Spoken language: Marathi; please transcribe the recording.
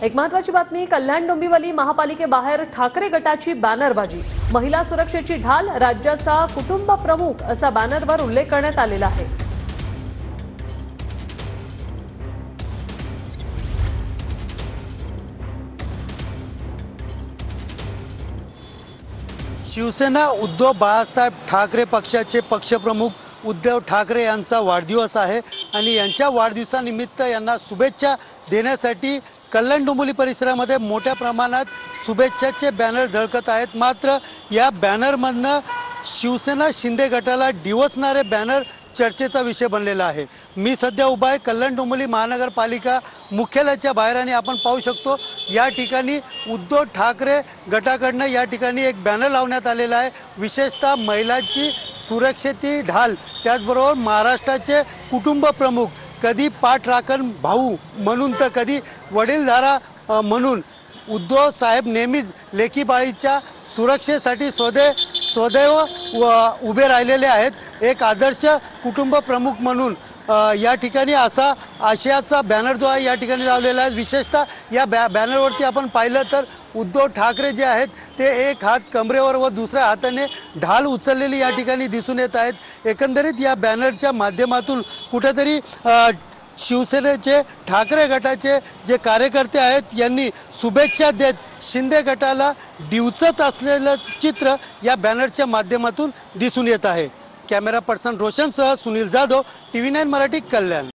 एक महत्वाची बातमी, कल्याण डोंबिवली महापालिकेबाहेर ठाकरे गटाची बॅनरबाजी, महिला सुरक्षेची ढाल, राज्याचा कुटुंब प्रमुख असा बॅनरवर उल्लेख करण्यात आलेला आहे। शिवसेना उद्धव बाळासाहेब ठाकरे पक्षाचे पक्षप्रमुख उद्धव ठाकरे यांचा वाढदिवस आहे आणि यांच्या वाढदिवसानिमित्त यांना शुभेच्छा देण्यासाठी कल्याण डोंबिवली परिसरामध्ये मोठ्या प्रमाणात शुभेच्छाचे बॅनर झळकत आहेत। मात्र या बॅनरमधनं शिवसेना शिंदे गटाला डिवचणारे बॅनर चर्चेचा विषय बनलेला आहे। मी सध्या उभा आहे कल्याण डोंबिवली महानगरपालिका मुख्यालयाच्या बाहेर आणि आपण पाहू शकतो या ठिकाणी उद्धव ठाकरे गटाकडनं या ठिकाणी एक बॅनर लावण्यात आलेला आहे। विशेषतः महिलांची सुरक्षेची ढाल, त्याचबरोबर महाराष्ट्राचे कुटुंब प्रमुख, कधी पाठराखण भाऊ म्हणून तर कधी वडीलधारा म्हणून उद्धव साहेब नेहमीच लेकीबाळीच्या सुरक्षेसाठी सदैव उभे राहिलेले आहेत। एक आदर्श कुटुंब प्रमुख म्हणून या ठिकाणी असा आशयाचा बॅनर जो आहे या ठिकाणी लावलेला आहे। विशेषतः या बॅनरवरती आपण पाहिलं तर उद्धव ठाकरे जे आहेत ते एक हात कमरेवर व दुसऱ्या हाताने ढाल उचललेली या ठिकाणी दिसून येत आहेत। एकंदरीत या बॅनरच्या माध्यमातून कुठेतरी शिवसेनेचे ठाकरे गटाचे जे कार्यकर्ते आहेत यांनी शुभेच्छा देत शिंदे गटाला डिवचत असलेलं चित्र या बॅनरच्या माध्यमातून दिसून येत आहे। कॅमेरा पर्सन रोशनसह सुनील जाधव, TV9 मराठी, कल्याण।